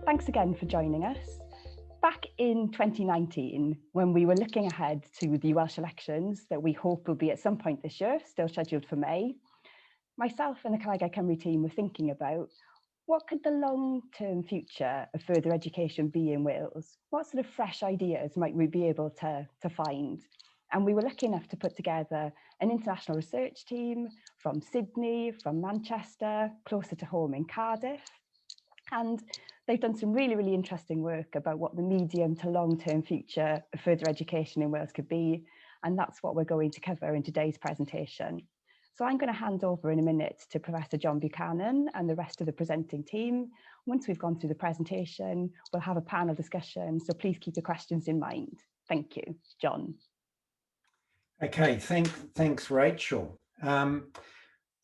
Thanks again for joining us. Back in 2019, when we were looking ahead to the Welsh elections that we hope will be at some point this year, still scheduled for May, myself and the ColegauCymru team were thinking about what could the long-term future of further education be in Wales? What sort of fresh ideas might we be able to find? And we were lucky enough to put together an international research team from Sydney, from Manchester, closer to home in Cardiff. And they've done some really, really interesting work about what the medium to long-term future of further education in Wales could be. And that's what we're going to cover in today's presentation. So I'm going to hand over in a minute to Professor John Buchanan and the rest of the presenting team. Once we've gone through the presentation, we'll have a panel discussion. So please keep your questions in mind. Thank you. John. Okay, thanks, Rachel.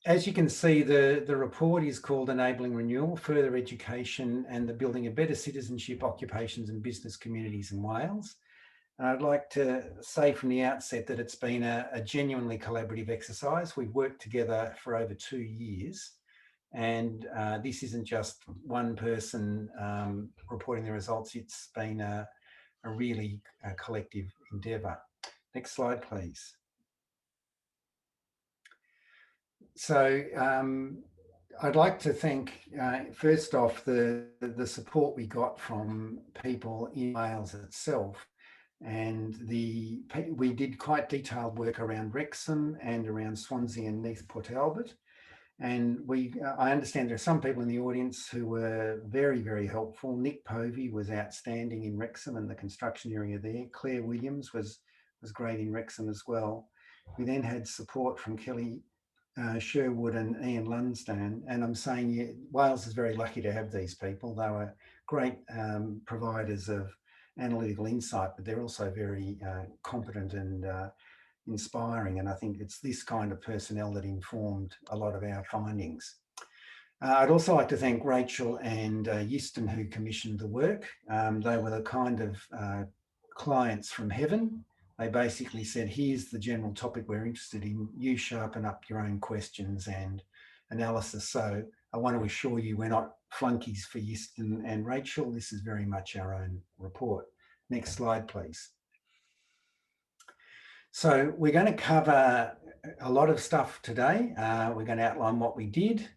As you can see, the report is called Enabling Renewal, Further Education and the Building of Better Citizenship, Occupations and Business Communities in Wales. And I'd like to say from the outset that it's been a genuinely collaborative exercise. We've worked together for over 2 years, and this isn't just one person reporting the results. It's been a really collective endeavour. Next slide, please. So I'd like to thank, first off, the support we got from people in Wales itself. And we did quite detailed work around Wrexham and around Swansea and Neath Port Talbot. And I understand there are some people in the audience who were very, very helpful. Nick Povey was outstanding in Wrexham and the construction area there. Claire Williams was great in Wrexham as well. We then had support from Kelly Sherwood and Ian Lunsdane, and I'm saying Wales is very lucky to have these people. They were great providers of analytical insight, but they're also very competent and inspiring, and I think it's this kind of personnel that informed a lot of our findings. I'd also like to thank Rachel and Euston, who commissioned the work. They were the kind of clients from heaven. They basically said, here's the general topic we're interested in. You sharpen up your own questions and analysis. So I want to assure you we're not flunkies for Euston and Rachel. This is very much our own report. Next slide, please. So we're going to cover a lot of stuff today. We're going to outline what we did.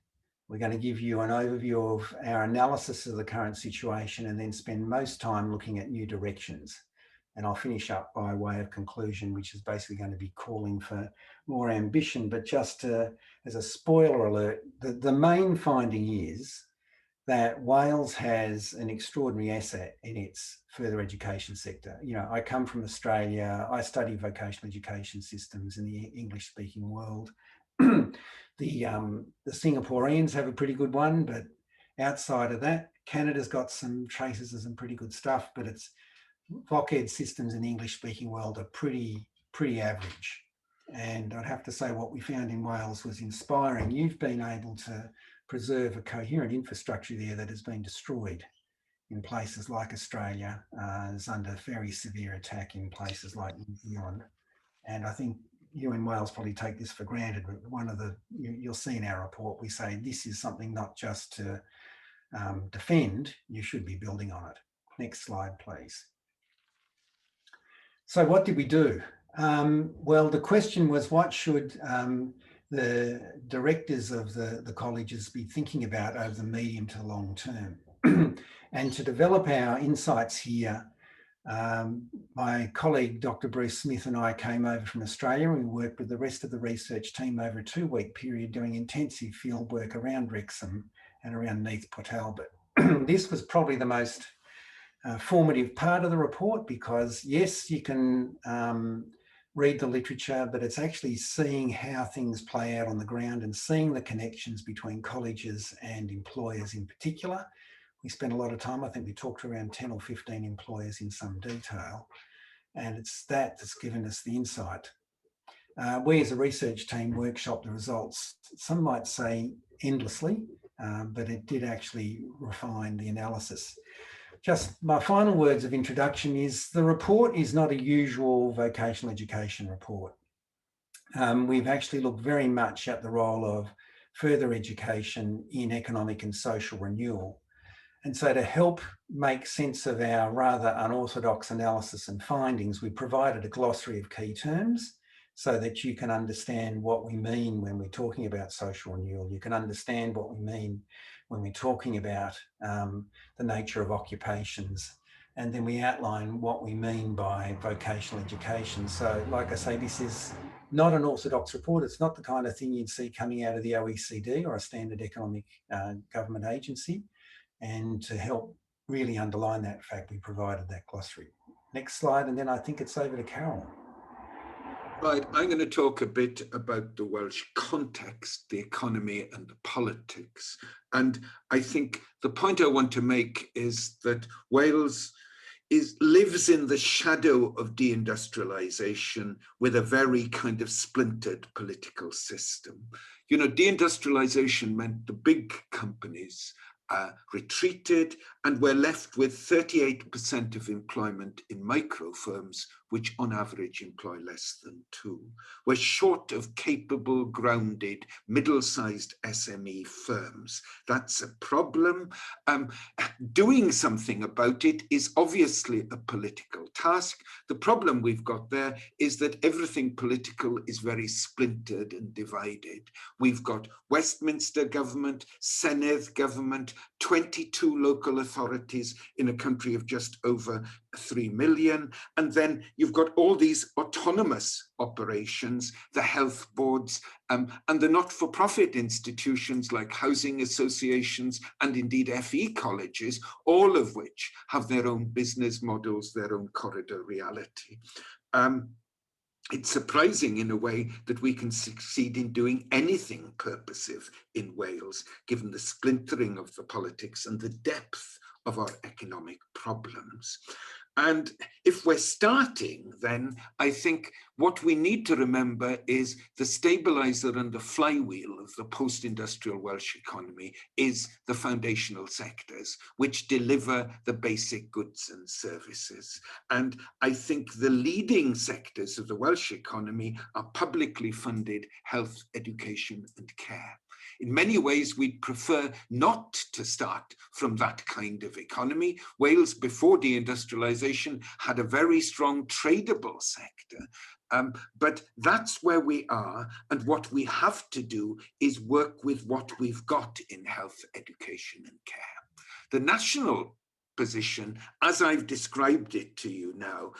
We're going to give you an overview of our analysis of the current situation and then spend most time looking at new directions. And I'll finish up by way of conclusion, which is basically going to be calling for more ambition. But just as a spoiler alert, the main finding is that Wales has an extraordinary asset in its further education sector. You know, I come from Australia. I study vocational education systems in the English-speaking world. The Singaporeans have a pretty good one, but outside of that, Canada's got some traces of some pretty good stuff, but it's voc ed systems in the English-speaking world are pretty average. And I'd have to say what we found in Wales was inspiring. You've been able to preserve a coherent infrastructure there that has been destroyed in places like Australia, is under very severe attack in places like New Zealand. And I think you in Wales probably take this for granted, but you'll see in our report, we say this is something not just to defend, you should be building on it. Next slide, please. So what did we do? Well, the question was, what should the directors of the colleges be thinking about over the medium to long term? And to develop our insights here, my colleague, Dr. Bruce Smith, and I came over from Australia. We worked with the rest of the research team over a 2-week period doing intensive field work around Wrexham and around Neath Port Talbot. This was probably the most formative part of the report because, yes, you can read the literature, but it's actually seeing how things play out on the ground and seeing the connections between colleges and employers in particular. We spent a lot of time, I think we talked to around 10 or 15 employers in some detail, and it's that that's given us the insight. We as a research team workshopped the results, some might say endlessly, but it did actually refine the analysis. Just my final words of introduction is the report is not a usual vocational education report. We've actually looked very much at the role of further education in economic and social renewal. And so to help make sense of our rather unorthodox analysis and findings, we provided a glossary of key terms so that you can understand what we mean when we're talking about social renewal. You can understand what we mean when we're talking about the nature of occupations. And then we outline what we mean by vocational education. So like I say, this is not an orthodox report. It's not the kind of thing you'd see coming out of the OECD or a standard economic government agency. And to help really underline that fact, we provided that glossary. Next slide, and then I think it's over to Carol. Right, I'm going to talk a bit about the Welsh context, the economy and the politics. And I think the point I want to make is that Wales lives in the shadow of deindustrialization with a very kind of splintered political system. You know, deindustrialization meant the big companies retreated, and we're left with 38% of employment in micro firms, which on average employ less than 2. We're short of capable, grounded, middle-sized SME firms. That's a problem. Doing something about it is obviously a political task. The problem we've got there is that everything political is very splintered and divided. We've got Westminster government, Senedd government, 22 local authorities in a country of just over 3 million. And then you've got all these autonomous operations, the health boards, and the not-for-profit institutions like housing associations and indeed FE colleges, all of which have their own business models, their own corridor reality. It's surprising in a way that we can succeed in doing anything purposive in Wales, given the splintering of the politics and the depth of our economic problems. And if we're starting, then I think what we need to remember is the stabilizer and the flywheel of the post-industrial Welsh economy is the foundational sectors, which deliver the basic goods and services. And I think the leading sectors of the Welsh economy are publicly funded health, education, and care. In many ways, we'd prefer not to start from that kind of economy. Wales, before deindustrialization, had a very strong tradable sector. But that's where we are, and what we have to do is work with what we've got in health, education, and care. The national position, as I've described it to you now,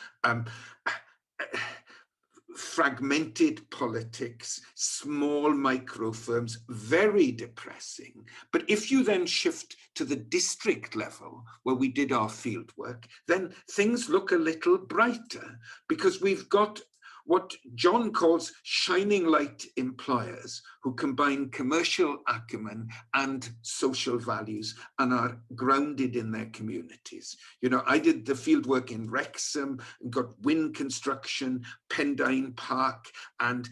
fragmented politics, small micro firms, very depressing. But if you then shift to the district level where we did our field work, then things look a little brighter, because we've got what John calls shining light employers who combine commercial acumen and social values and are grounded in their communities. You know, I did the field work in Wrexham and got Wind Construction, Pendine Park, and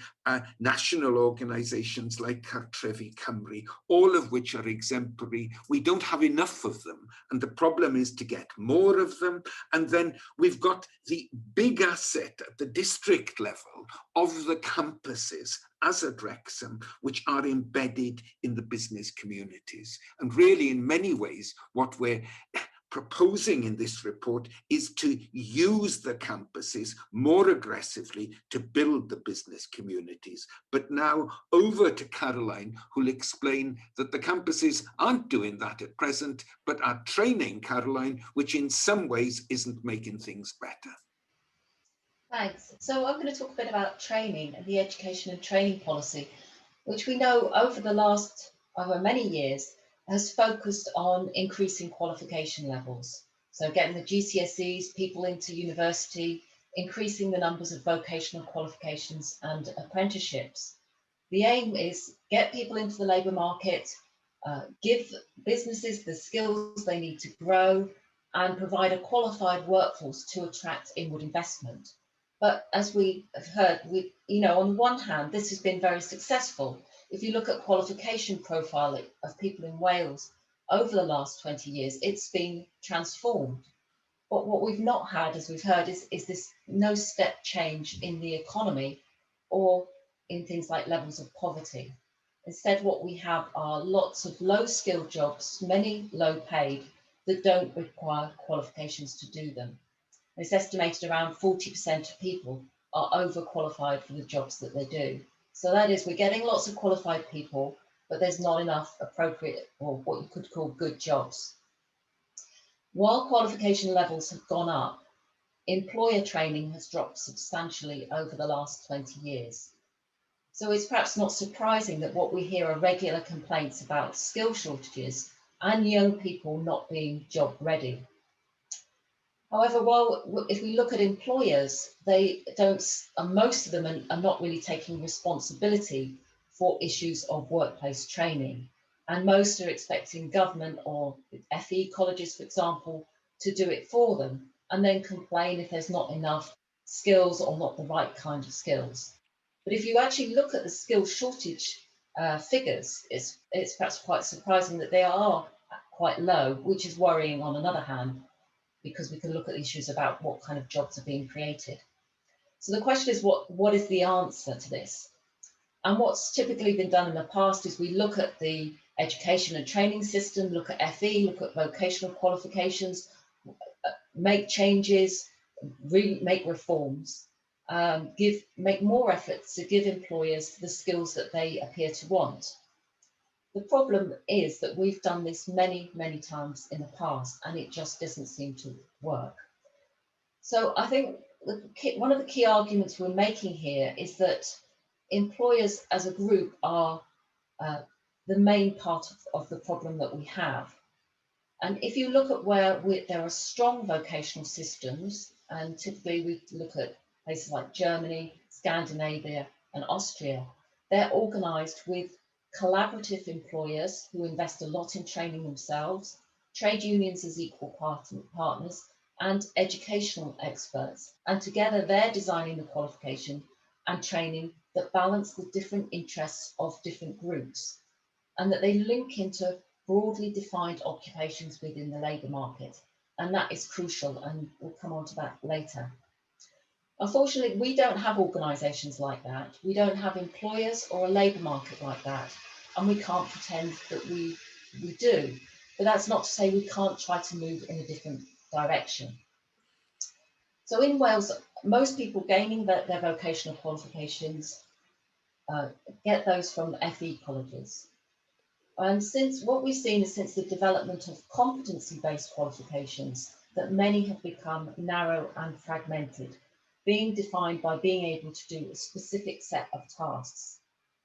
national organisations like ColegauCymru, all of which are exemplary. We don't have enough of them, and the problem is to get more of them. And then we've got the big asset at the district level of the campuses, as at Wrexham, which are embedded in the business communities. And really, in many ways, what we're proposing in this report is to use the campuses more aggressively to build the business communities. But now over to Caroline, who'll explain that the campuses aren't doing that at present, but are training Caroline, which in some ways isn't making things better. Thanks. So I'm going to talk a bit about training and the education and training policy, which we know over many years has focused on increasing qualification levels. So getting the GCSEs, people into university, increasing the numbers of vocational qualifications and apprenticeships. The aim is get people into the labour market, give businesses the skills they need to grow, and provide a qualified workforce to attract inward investment. But as we have heard, on the one hand, this has been very successful. If you look at qualification profile of people in Wales over the last 20 years, it's been transformed. But what we've not had, as we've heard, is this no step change in the economy or in things like levels of poverty. Instead, what we have are lots of low skilled jobs, many low paid, that don't require qualifications to do them. It's estimated around 40% of people are overqualified for the jobs that they do. So that is, we're getting lots of qualified people, but there's not enough appropriate, or what you could call good jobs. While qualification levels have gone up, employer training has dropped substantially over the last 20 years. So it's perhaps not surprising that what we hear are regular complaints about skill shortages and young people not being job ready. However, if we look at employers, they don't, and most of them are not really taking responsibility for issues of workplace training. And most are expecting government or FE colleges, for example, to do it for them, and then complain if there's not enough skills or not the right kind of skills. But if you actually look at the skill shortage figures, it's perhaps quite surprising that they are quite low, which is worrying on another hand, because we can look at issues about what kind of jobs are being created. So the question is, what is the answer to this? And what's typically been done in the past is we look at the education and training system, look at FE, look at vocational qualifications, make changes, make reforms, make more efforts to give employers the skills that they appear to want. The problem is that we've done this many, many times in the past, and it just doesn't seem to work. So I think one of the key arguments we're making here is that employers as a group are the main part of the problem that we have. And if you look at where there are strong vocational systems, and typically we look at places like Germany, Scandinavia, and Austria, they're organised with collaborative employers who invest a lot in training themselves, trade unions as equal partners, and educational experts. And together they're designing the qualification and training that balance the different interests of different groups, and that they link into broadly defined occupations within the labour market. And that is crucial, and we'll come on to that later. Unfortunately, we don't have organisations like that. We don't have employers or a labour market like that. And we can't pretend that we do. But that's not to say we can't try to move in a different direction. So in Wales, most people gaining their vocational qualifications get those from FE colleges. And since what we've seen is since the development of competency-based qualifications, that many have become narrow and fragmented, being defined by being able to do a specific set of tasks.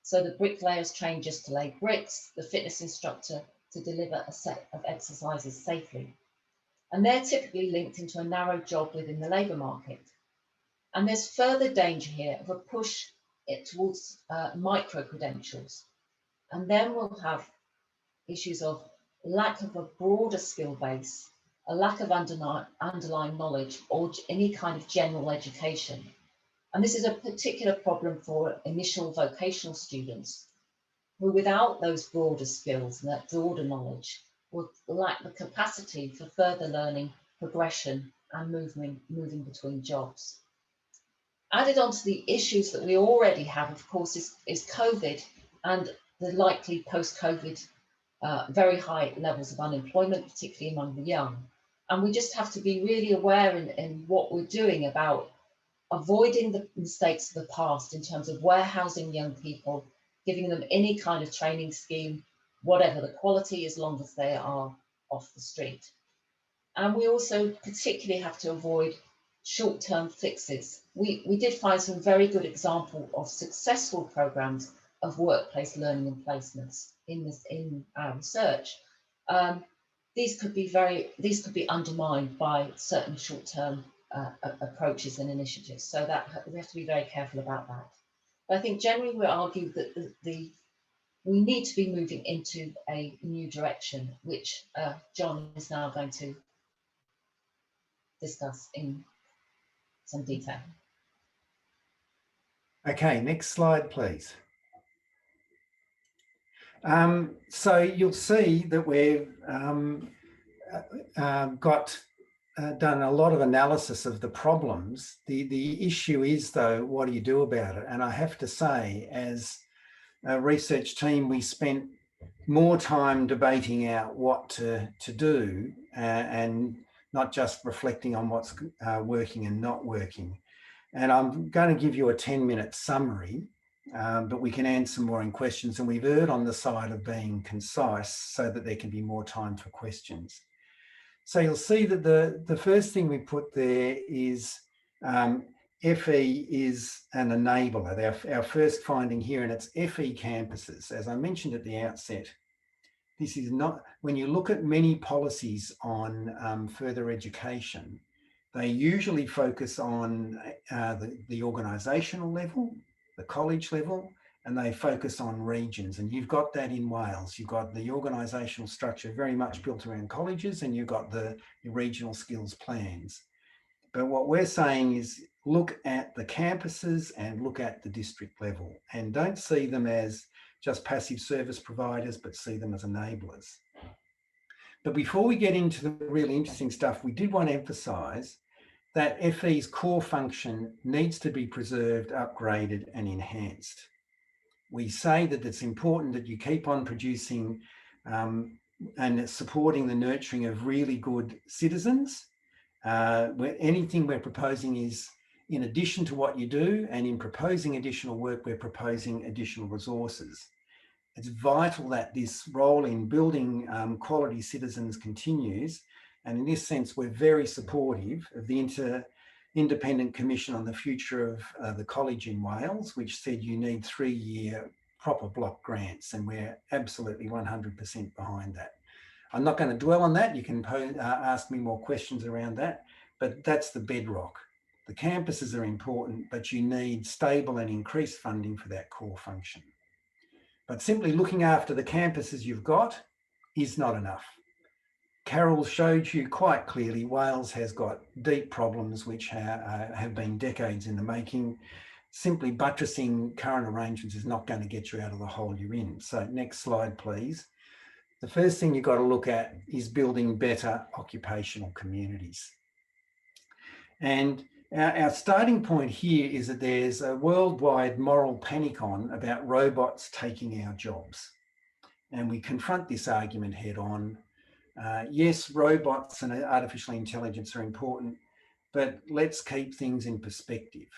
So the bricklayers train just to lay bricks, the fitness instructor to deliver a set of exercises safely. And they're typically linked into a narrow job within the labour market. And there's further danger here of a push towards micro-credentials. And then we'll have issues of lack of a broader skill base, a lack of underlying knowledge, or any kind of general education. And this is a particular problem for initial vocational students, who without those broader skills and that broader knowledge will lack the capacity for further learning, progression, and moving between jobs. Added onto the issues that we already have, of course, is COVID and the likely post-COVID very high levels of unemployment, particularly among the young. And we just have to be really aware in what we're doing about avoiding the mistakes of the past in terms of warehousing young people, giving them any kind of training scheme, whatever the quality, as long as they are off the street. And we also particularly have to avoid short-term fixes. We did find some very good example of successful programs of workplace learning and placements in our research. These could be undermined by certain short-term approaches and initiatives. So that we have to be very careful about that. But I think generally we argue that we need to be moving into a new direction, which John is now going to discuss in some detail. Okay, next slide, please. So you'll see that we've done a lot of analysis of the problems. The issue is, though, what do you do about it? And I have to say, as a research team, we spent more time debating out what to do and not just reflecting on what's working and not working. And I'm going to give you a 10-minute summary, but we can answer more in questions. And we've erred on the side of being concise so that there can be more time for questions. So you'll see that the first thing we put there is FE is an enabler, our first finding here, and it's FE campuses. As I mentioned at the outset, this is not, when you look at many policies on further education, they usually focus on the organisational level, the college level, and they focus on regions. And you've got that in Wales. You've got the organisational structure very much built around colleges, and you've got the regional skills plans. But what we're saying is look at the campuses and look at the district level, and don't see them as just passive service providers, but see them as enablers. But before we get into the really interesting stuff, we did want to emphasise that FE's core function needs to be preserved, upgraded and enhanced. We say that it's important that you keep on producing and supporting the nurturing of really good citizens. Anything we're proposing is in addition to what you do, and in proposing additional work, we're proposing additional resources. It's vital that this role in building quality citizens continues. And in this sense, we're very supportive of the Independent Commission on the Future of the College in Wales, which said you need 3-year proper block grants, and we're absolutely 100% behind that. I'm not going to dwell on that. You can ask me more questions around that, but that's the bedrock. The campuses are important, but you need stable and increased funding for that core function. But simply looking after the campuses you've got is not enough. Karel showed you quite clearly Wales has got deep problems which have been decades in the making. Simply buttressing current arrangements is not going to get you out of the hole you're in. So next slide, please. The first thing you've got to look at is building better occupational communities. And our starting point here is that there's a worldwide moral panicon about robots taking our jobs. And we confront this argument head on. Yes, robots and artificial intelligence are important, but let's keep things in perspective.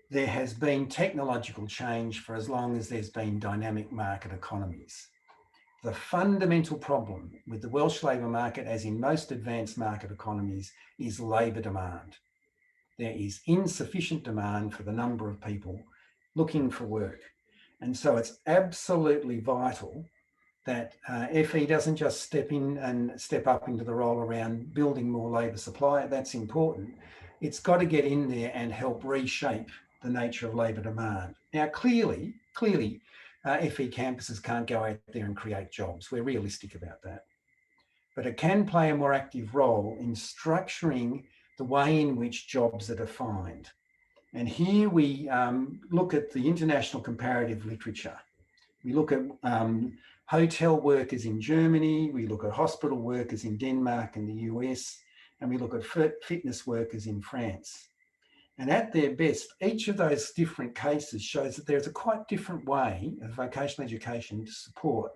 There has been technological change for as long as there's been dynamic market economies. The fundamental problem with the Welsh labour market, as in most advanced market economies, is labour demand. There is insufficient demand for the number of people looking for work. And so it's absolutely vital that FE doesn't just step in and step up into the role around building more labour supply. That's important. It's got to get in there and help reshape the nature of labour demand. Now, clearly, FE campuses can't go out there and create jobs. We're realistic about that. But it can play a more active role in structuring the way in which jobs are defined. And here we look at the international comparative literature. We look at hotel workers in Germany, we look at hospital workers in Denmark and the US, and we look at fitness workers in France. And at their best, each of those different cases shows that there's a quite different way of vocational education to support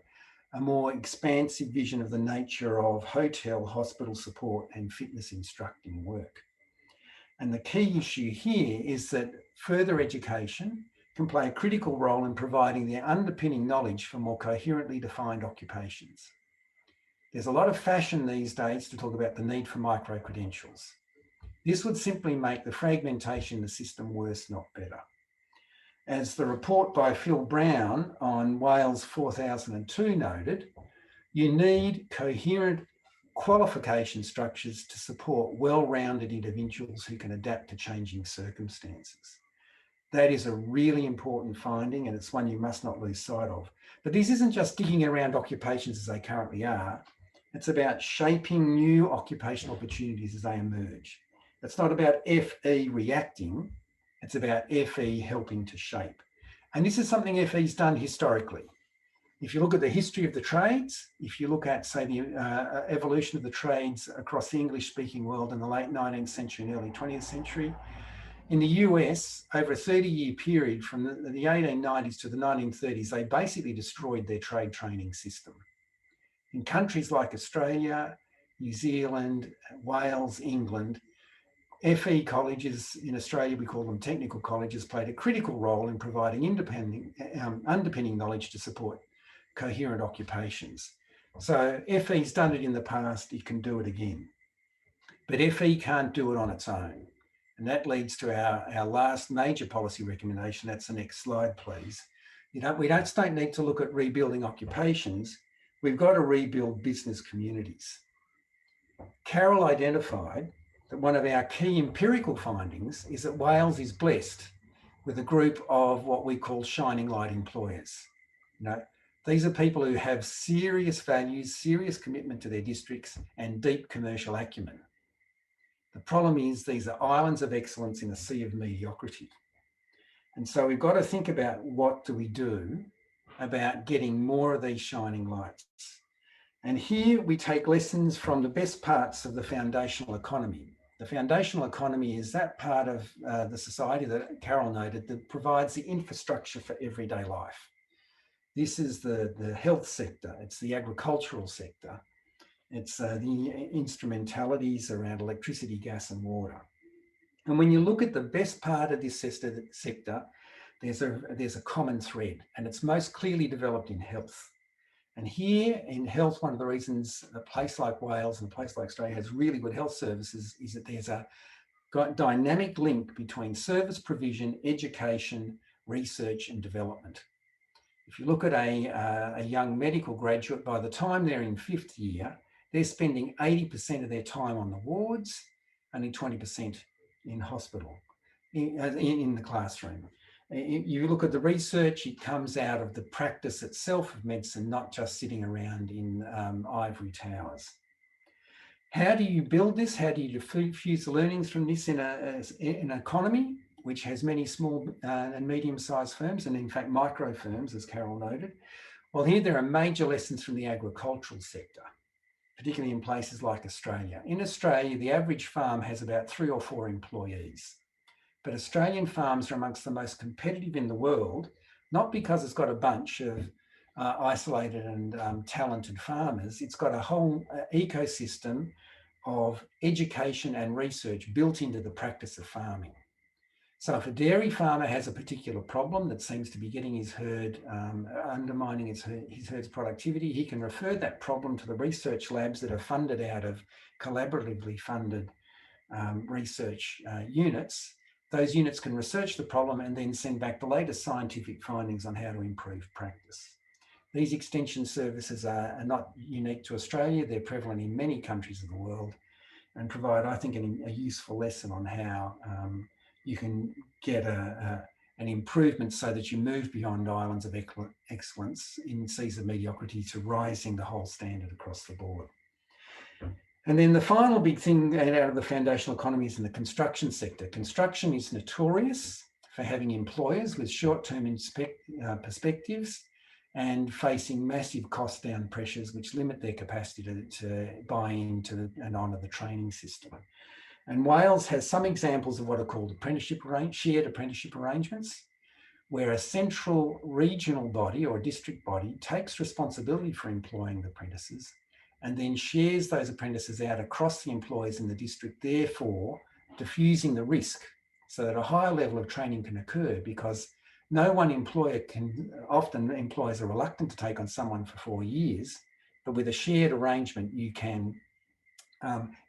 a more expansive vision of the nature of hotel, hospital support and fitness instructing work. And the key issue here is that further education can play a critical role in providing the underpinning knowledge for more coherently defined occupations. There's a lot of fashion these days to talk about the need for micro-credentials. This would simply make the fragmentation in the system worse, not better. As the report by Phil Brown on Wales 4002 noted, you need coherent qualification structures to support well-rounded individuals who can adapt to changing circumstances. That is a really important finding, and it's one you must not lose sight of. But this isn't just digging around occupations as they currently are. It's about shaping new occupational opportunities as they emerge. It's not about FE reacting, it's about FE helping to shape. And this is something FE's done historically. If you look at the history of the trades, if you look at, say, the evolution of the trades across the English-speaking world in the late 19th century and early 20th century, In the US, over a 30-year period from the 1890s to the 1930s, they basically destroyed their trade training system. In countries like Australia, New Zealand, Wales, England, FE colleges in Australia, we call them technical colleges, played a critical role in providing underpinning knowledge to support coherent occupations. So FE's done it in the past, it can do it again. But FE can't do it on its own. And that leads to our last major policy recommendation. That's the next slide, please. We don't need to look at rebuilding occupations. We've got to rebuild business communities. Karel identified that one of our key empirical findings is that Wales is blessed with a group of what we call shining light employers. These are people who have serious values, serious commitment to their districts, and deep commercial acumen. The problem is these are islands of excellence in a sea of mediocrity. And so we've got to think about what do we do about getting more of these shining lights. And here we take lessons from the best parts of the foundational economy. The foundational economy is that part of the society that Karel noted that provides the infrastructure for everyday life. This is the health sector, it's the agricultural sector, it's the instrumentalities around electricity, gas and water. And when you look at the best part of this sector, there's a common thread, and it's most clearly developed in health. And here in health, one of the reasons a place like Wales and a place like Australia has really good health services is that there's a dynamic link between service provision, education, research and development. If you look at a young medical graduate, by the time they're in 5th year, they're spending 80% of their time on the wards, only 20% in hospital, in the classroom. You look at the research, it comes out of the practice itself of medicine, not just sitting around in ivory towers. How do you build this? How do you diffuse the learnings from this in an economy which has many small and medium-sized firms, and in fact micro firms, as Karel noted? Well, here there are major lessons from the agricultural sector, particularly in places like Australia. In Australia, the average farm has about 3 or 4 employees. But Australian farms are amongst the most competitive in the world, not because it's got a bunch of isolated and talented farmers. It's got a whole ecosystem of education and research built into the practice of farming. So if a dairy farmer has a particular problem that seems to be getting his herd, undermining his herd's productivity, he can refer that problem to the research labs that are funded out of collaboratively funded research units. Those units can research the problem and then send back the latest scientific findings on how to improve practice. These extension services are not unique to Australia. They're prevalent in many countries of the world and provide, I think, a useful lesson on how you can get an improvement so that you move beyond islands of excellence in seas of mediocrity to rising the whole standard across the board. And then the final big thing out of the foundational economy is in the construction sector. Construction is notorious for having employers with short-term perspectives and facing massive cost down pressures which limit their capacity to buy into and honour the training system. And Wales has some examples of what are called shared apprenticeship arrangements, where a central regional body or district body takes responsibility for employing the apprentices and then shares those apprentices out across the employers in the district, therefore diffusing the risk so that a higher level of training can occur, because no one employer often employers are reluctant to take on someone for 4 years, but with a shared arrangement, you can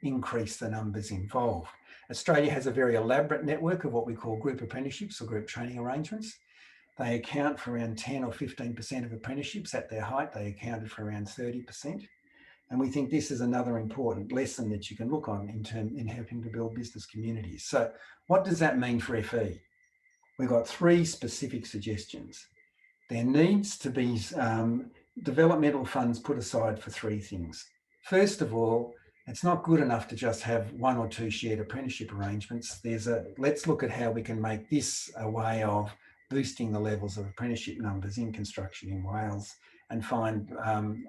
increase the numbers involved. Australia has a very elaborate network of what we call group apprenticeships or group training arrangements. They account for around 10 or 15% of apprenticeships. At their height, they accounted for around 30%. And we think this is another important lesson that you can look on in helping to build business communities. So what does that mean for FE? We've got 3 specific suggestions. There needs to be developmental funds put aside for 3 things. First of all, it's not good enough to just have 1 or 2 shared apprenticeship arrangements. Let's look at how we can make this a way of boosting the levels of apprenticeship numbers in construction in Wales, and find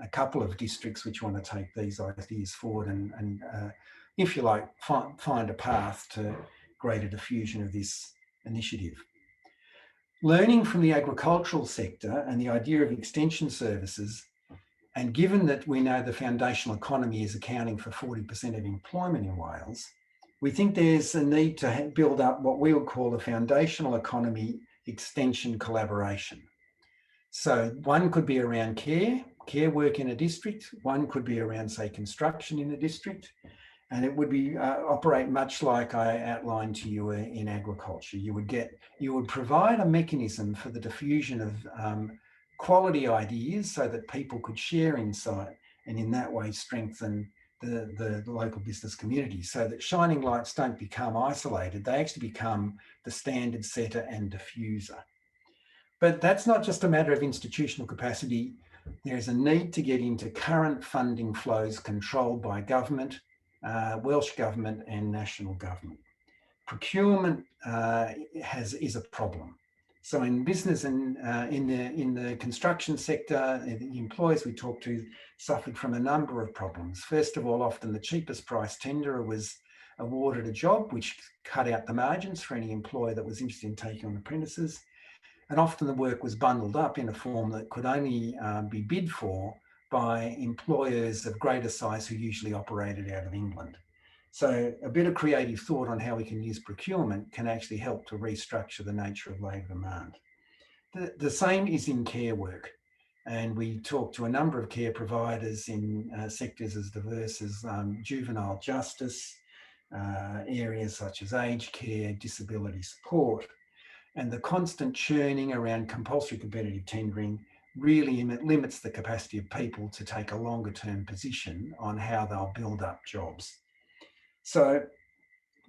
a couple of districts which want to take these ideas forward and if you like, find a path to greater diffusion of this initiative. Learning from the agricultural sector and the idea of extension services, and given that we know the foundational economy is accounting for 40% of employment in Wales, we think there's a need to build up what we would call a foundational economy extension collaboration. So one could be around care work in a district, one could be around, say, construction in a district, and it would be operate much like I outlined to you in agriculture. You would provide a mechanism for the diffusion of quality ideas so that people could share insight and in that way strengthen the local business community, so that shining lights don't become isolated, they actually become the standard setter and diffuser. But that's not just a matter of institutional capacity. There's a need to get into current funding flows controlled by government, Welsh government and national government. Procurement is a problem. So in business and in the construction sector, the employers we talked to suffered from a number of problems. First of all, often the cheapest price tenderer was awarded a job, which cut out the margins for any employer that was interested in taking on apprentices. And often the work was bundled up in a form that could only be bid for by employers of greater size who usually operated out of England. So a bit of creative thought on how we can use procurement can actually help to restructure the nature of labour demand. The same is in care work. And we talked to a number of care providers in sectors as diverse as juvenile justice, areas such as aged care, disability support. And the constant churning around compulsory competitive tendering really limits the capacity of people to take a longer term position on how they'll build up jobs. So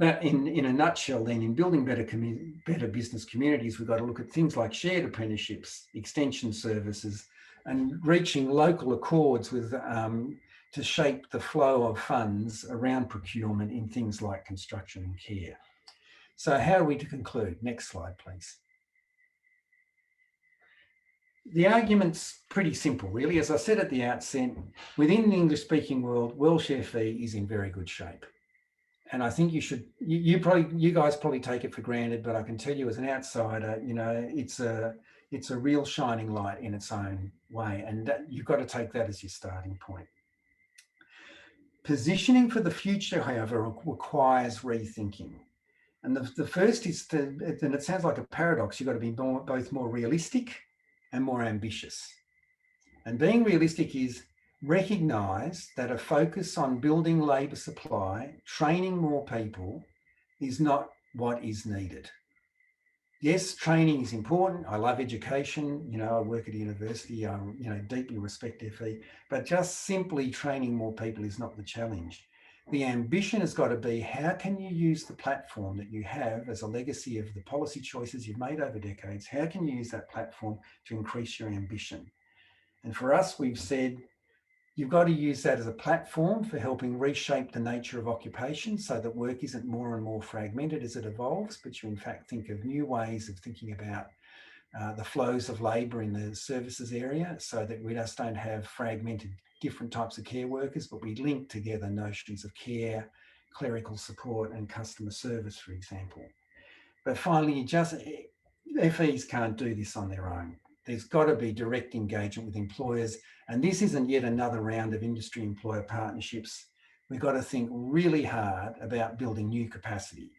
that in a nutshell then, in building better business communities, we've got to look at things like shared apprenticeships, extension services, and reaching local accords with to shape the flow of funds around procurement in things like construction and care. So how are we to conclude? Next slide, please. The argument's pretty simple, really. As I said at the outset, within the English-speaking world, Welsh FE is in very good shape. And I think you guys probably take it for granted, but I can tell you as an outsider, you know, it's a real shining light in its own way. And you've got to take that as your starting point. Positioning for the future, however, requires rethinking. And the first is and it sounds like a paradox, you've got to be both more realistic and more ambitious. And being realistic is recognise that a focus on building labour supply, training more people, is not what is needed. Yes, training is important. I love education. You know, I work at a university. I deeply respect FE, but just simply training more people is not the challenge. The ambition has got to be, how can you use the platform that you have as a legacy of the policy choices you've made over decades? How can you use that platform to increase your ambition? And for us, we've said, you've got to use that as a platform for helping reshape the nature of occupation so that work isn't more and more fragmented as it evolves, but you in fact think of new ways of thinking about the flows of labour in the services area so that we just don't have fragmented different types of care workers, but we link together notions of care, clerical support and customer service, for example. But finally, FEs can't do this on their own. There's got to be direct engagement with employers. And this isn't yet another round of industry-employer partnerships. We've got to think really hard about building new capacity.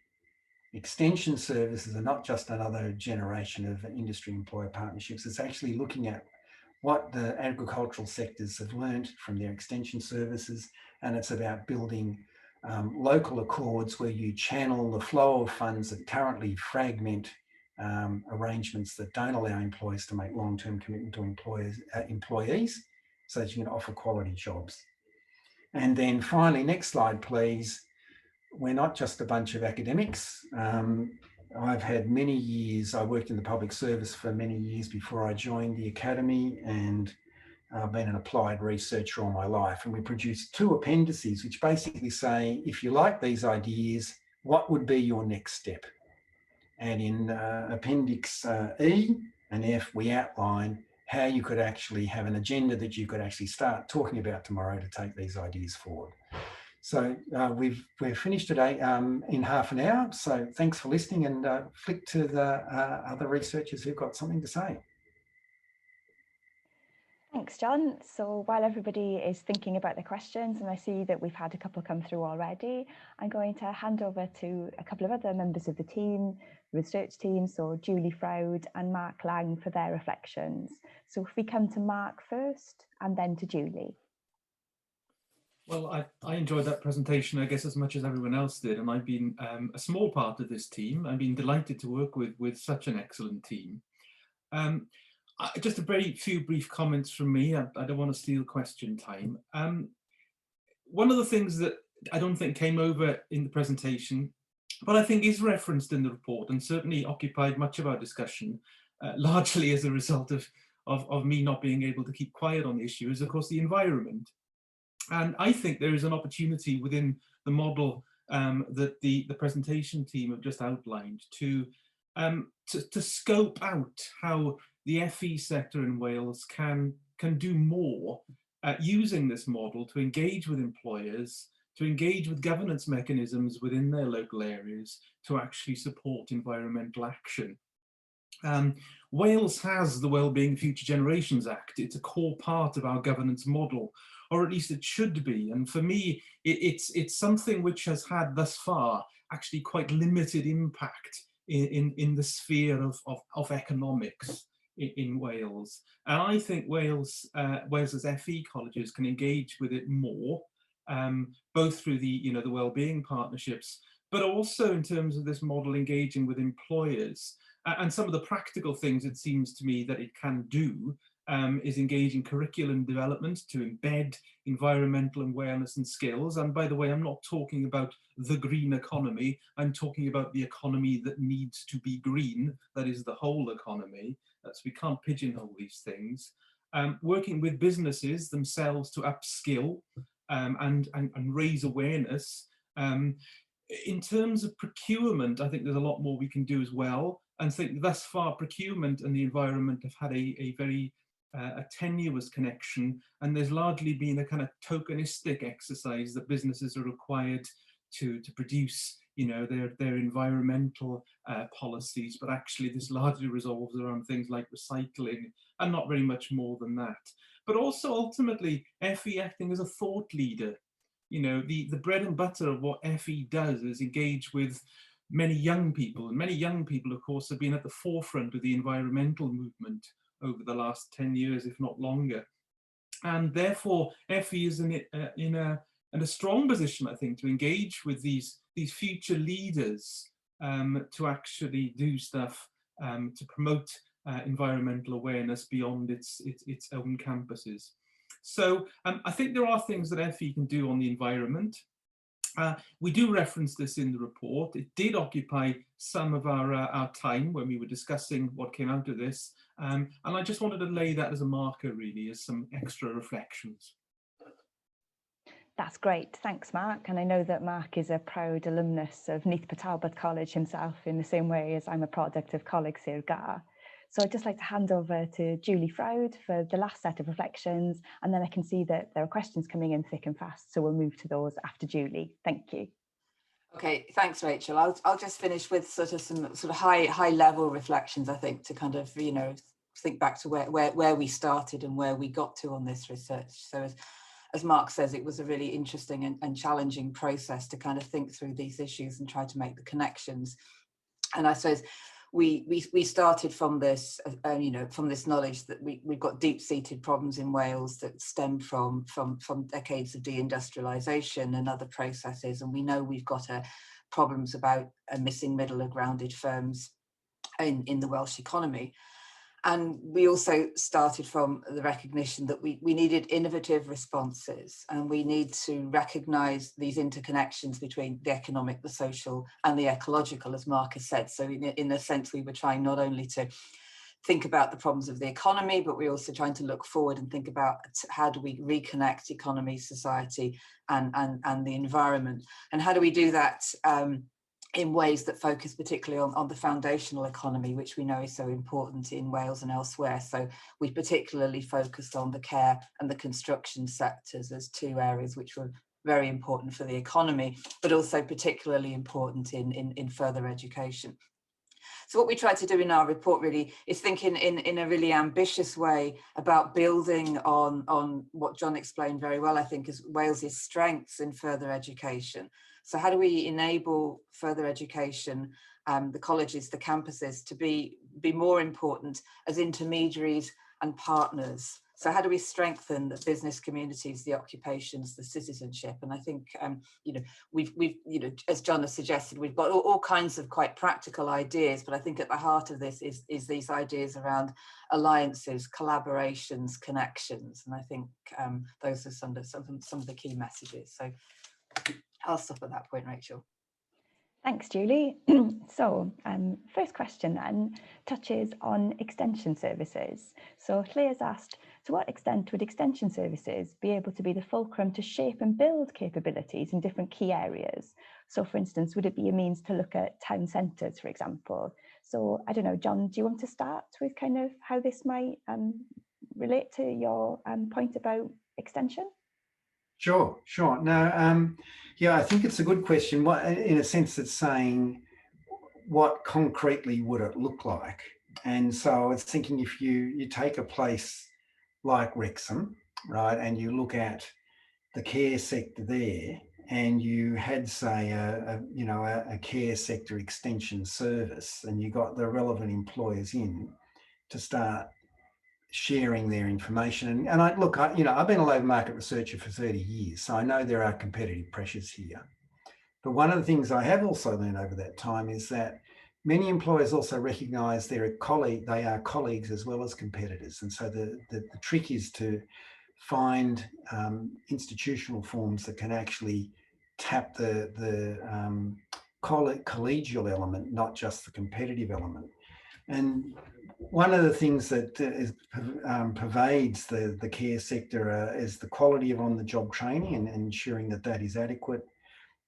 Extension services are not just another generation of industry-employer partnerships. It's actually looking at what the agricultural sectors have learned from their extension services. And it's about building local accords where you channel the flow of funds that currently fragment arrangements that don't allow employers to make long-term commitment to employees so that you can offer quality jobs. And then finally, next slide, please. We're not just a bunch of academics. I've had many years, I worked in the public service for many years before I joined the academy, and I've been an applied researcher all my life. And we produced 2 appendices, which basically say, if you like these ideas, what would be your next step? And in Appendix E and F, we outline how you could actually have an agenda that you could actually start talking about tomorrow to take these ideas forward. So we're finished today in half an hour. So thanks for listening, and flick to the other researchers who've got something to say. Thanks, John. So while everybody is thinking about the questions, and I see that we've had a couple come through already, I'm going to hand over to a couple of other members of the team, research team, so Julie Froud and Mark Lang, for their reflections. So if we come to Mark first and then to Julie. Well, I enjoyed that presentation, I guess, as much as everyone else did, and I've been a small part of this team. I've been delighted to work with such an excellent team. Just a very few brief comments from me. I don't want to steal question time. One of the things that I don't think came over in the presentation, but I think is referenced in the report and certainly occupied much of our discussion, largely as a result of me not being able to keep quiet on the issue, is of course the environment. And I think there is an opportunity within the model that the presentation team have just outlined to scope out how the FE sector in Wales can do more using this model to engage with employers, to engage with governance mechanisms within their local areas to actually support environmental action. Wales has the Wellbeing Future Generations Act. It's a core part of our governance model, or at least it should be. And for me, it's something which has had thus far actually quite limited impact in the sphere of economics in Wales. And I think Wales's FE colleges can engage with it more, both through the wellbeing partnerships, but also in terms of this model engaging with employers. And some of the practical things it seems to me that it can do is engage in curriculum development to embed environmental awareness and skills. And by the way, I'm not talking about the green economy, I'm talking about the economy that needs to be green, that is the whole economy. So we can't pigeonhole these things. Working with businesses themselves to upskill and raise awareness. In terms of procurement, I think there's a lot more we can do as well. And I think thus far procurement and the environment have had a very tenuous connection, and there's largely been a kind of tokenistic exercise that businesses are required to produce their environmental policies, but actually this largely resolves around things like recycling and not very much more than that. But also ultimately FE acting as a thought leader. The bread and butter of what FE does is engage with many young people, and many young people of course have been at the forefront of the environmental movement over the last 10 years, if not longer. And therefore FE is in a strong position, I think, to engage with these future leaders to actually do stuff to promote environmental awareness beyond its own campuses. So I think there are things that FE can do on the environment. We do reference this in the report. It did occupy some of our time when we were discussing what came out of this. And I just wanted to lay that as a marker, really, as some extra reflections. That's great. Thanks, Mark. And I know that Mark is a proud alumnus of Neath Talbot College himself, in the same way as I'm a product of ColegauCymru. So I'd just like to hand over to Julie Froud for the last set of reflections, and then I can see that there are questions coming in thick and fast, so we'll move to those after Julie. Thank you. Okay, thanks, Rachel. I'll just finish with some sort of high level reflections, I think, to kind of think back to where we started and where we got to on this research. So as Mark says, it was a really interesting and challenging process to kind of think through these issues and try to make the connections. And I suppose we started from this, from this knowledge that we've got deep-seated problems in Wales that stem from decades of deindustrialisation and other processes, and we know we've got problems about missing middle and grounded firms in the Welsh economy. And we also started from the recognition that we needed innovative responses, and we need to recognise these interconnections between the economic, the social and the ecological, as Mark has said. So in a sense, we were trying not only to think about the problems of the economy, but we're also trying to look forward and think about how do we reconnect economy, society and the environment, and how do we do that in ways that focus particularly on the foundational economy, which we know is so important in Wales and elsewhere. So we particularly focused on the care and the construction sectors as two areas which were very important for the economy, but also particularly important in further education. So what we try to do in our report really is think in a really ambitious way about building on what John explained very well, I think, as Wales's strengths in further education. So how do we enable further education, the colleges, the campuses, to be more important as intermediaries and partners? So how do we strengthen the business communities, the occupations, the citizenship? And I think, you know, we've you know, as John has suggested, we've got all kinds of quite practical ideas, but I think at the heart of this is these ideas around alliances, collaborations, connections. And I think those are some of the key messages. So I'll stop at that point, Rachel. Thanks, Julie. So first question then touches on extension services. So Claire's asked, to what extent would extension services be able to be the fulcrum to shape and build capabilities in different key areas? So for instance, would it be a means to look at town centres, for example? So I don't know, John, do you want to start with kind of how this might relate to your point about extension? Sure. No, yeah, I think it's a good question. What, in a sense, it's saying, what concretely would it look like? And so I was thinking, if you take a place like Wrexham, right, and you look at the care sector there, and you had, say, a care sector extension service, and you got the relevant employers in to start sharing their information. And I've been a labour market researcher for 30 years, so I know there are competitive pressures here. But one of the things I have also learned over that time is that many employers also recognise they are colleagues as well as competitors. And so the trick is to find institutional forms that can actually tap the collegial element, not just the competitive element. And one of the things that pervades the care sector is the quality of on-the-job training and ensuring that that is adequate,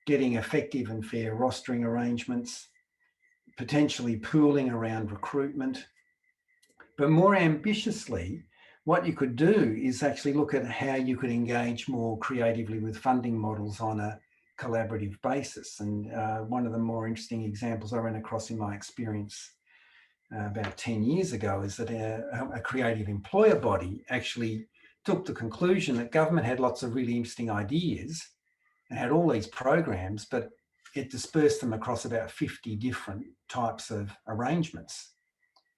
getting effective and fair rostering arrangements, potentially pooling around recruitment. But more ambitiously, what you could do is actually look at how you could engage more creatively with funding models on a collaborative basis. And one of the more interesting examples I ran across in my experience about 10 years ago is that a creative employer body actually took the conclusion that government had lots of really interesting ideas and had all these programs, but it dispersed them across about 50 different types of arrangements.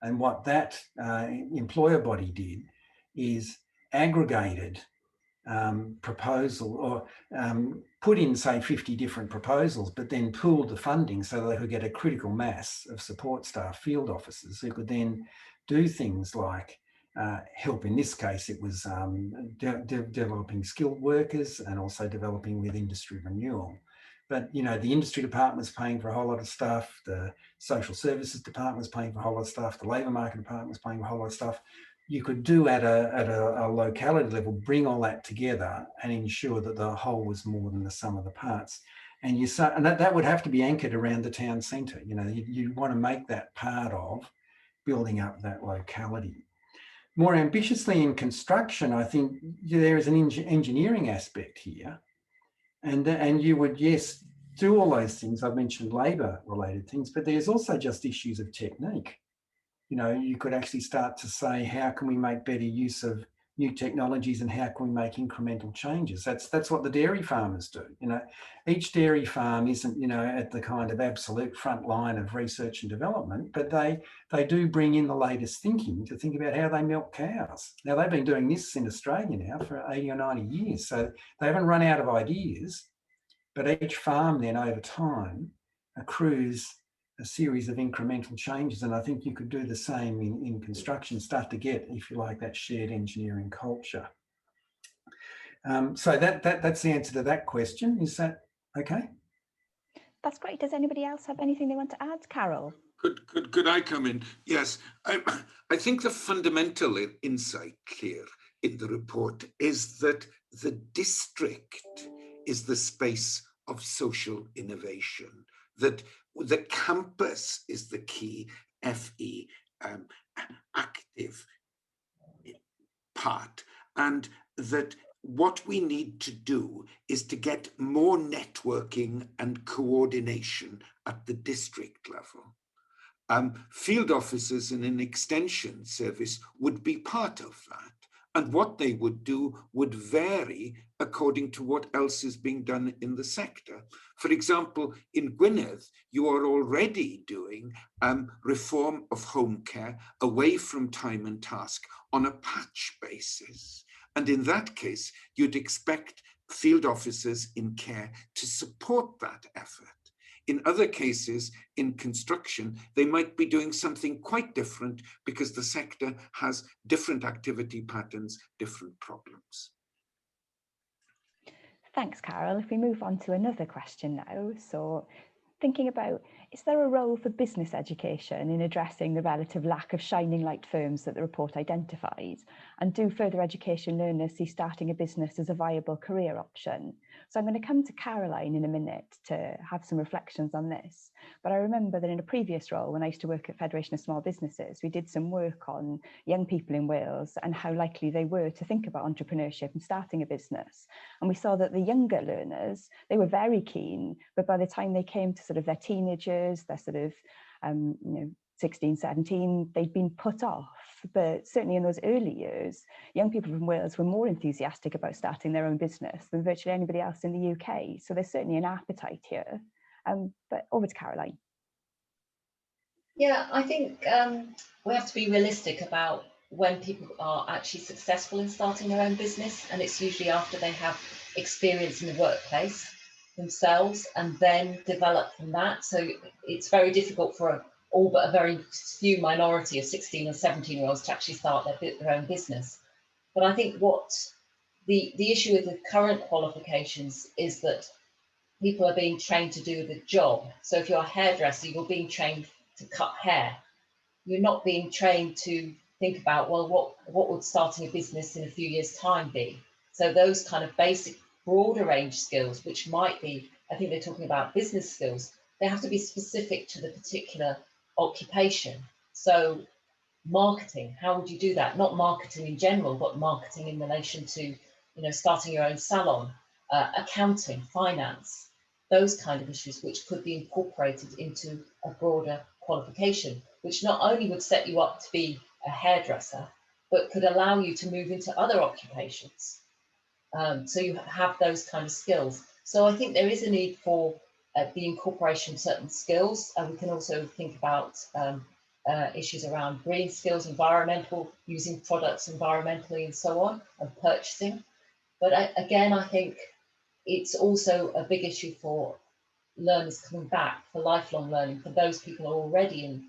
And what that employer body did is aggregated proposal, or put in, say, 50 different proposals, but then pooled the funding so they could get a critical mass of support staff, field officers, who could then do things like help. In this case, it was developing skilled workers and also developing with industry renewal. But, you know, the industry department was paying for a whole lot of stuff, the social services department was paying for a whole lot of stuff, the labour market department was paying for a whole lot of stuff. You could do at a locality level, bring all that together and ensure that the whole was more than the sum of the parts. And that would have to be anchored around the town centre. You know, you want to make that part of building up that locality. More ambitiously in construction, I think there is an engineering aspect here. And you would, yes, do all those things. I've mentioned labour related things, but there's also just issues of technique. You know, you could actually start to say, how can we make better use of new technologies and how can we make incremental changes? That's what the dairy farmers do. You know, each dairy farm isn't, you know, at the kind of absolute front line of research and development, but they do bring in the latest thinking to think about how they milk cows. Now, they've been doing this in Australia now for 80 or 90 years, so they haven't run out of ideas, but each farm then over time accrues a series of incremental changes. And I think you could do the same in construction, start to get, if you like, that shared engineering culture. So that's the answer to that question. Is that okay? That's great. Does anybody else have anything they want to add? Carol? Could I come in? Yes, I think the fundamental insight here in the report is that the district is the space of social innovation, that the campus is the key FE active part, and that what we need to do is to get more networking and coordination at the district level. Field officers in an extension service would be part of that. And what they would do would vary according to what else is being done in the sector. For example, in Gwynedd, you are already doing reform of home care away from time and task on a patch basis. And in that case, you'd expect field officers in care to support that effort. In other cases, in construction, they might be doing something quite different because the sector has different activity patterns, different problems. Thanks, Carol. If we move on to another question now. So thinking about, is there a role for business education in addressing the relative lack of shining light firms that the report identifies? And do further education learners see starting a business as a viable career option? So I'm going to come to Caroline in a minute to have some reflections on this. But I remember that in a previous role, when I used to work at Federation of Small Businesses, we did some work on young people in Wales and how likely they were to think about entrepreneurship and starting a business. And we saw that the younger learners, they were very keen, but by the time they came to sort of their teenagers, their sort of 16, 17, they'd been put off. But certainly in those early years, young people from Wales were more enthusiastic about starting their own business than virtually anybody else in the UK. So there's certainly an appetite here. But over to Caroline. Yeah, I think we have to be realistic about when people are actually successful in starting their own business, and it's usually after they have experience in the workplace themselves and then develop from that. So it's very difficult for all but a very few minority of 16 or 17-year-olds to actually start their own business. But I think what the issue with the current qualifications is that people are being trained to do the job. So if you're a hairdresser, you're being trained to cut hair. You're not being trained to think about, well, what would starting a business in a few years' time be? So those kind of basic broader range skills, which might be, I think they're talking about business skills, they have to be specific to the particular occupation. So marketing, how would you do that? Not marketing in general, but marketing in relation to, starting your own salon, accounting, finance, those kind of issues, which could be incorporated into a broader qualification, which not only would set you up to be a hairdresser, but could allow you to move into other occupations. So you have those kind of skills. So I think there is a need for the incorporation of certain skills. We can also think about issues around green skills, environmental, using products environmentally and so on, and purchasing. But again, I think it's also a big issue for learners coming back, for lifelong learning, for those people who are already in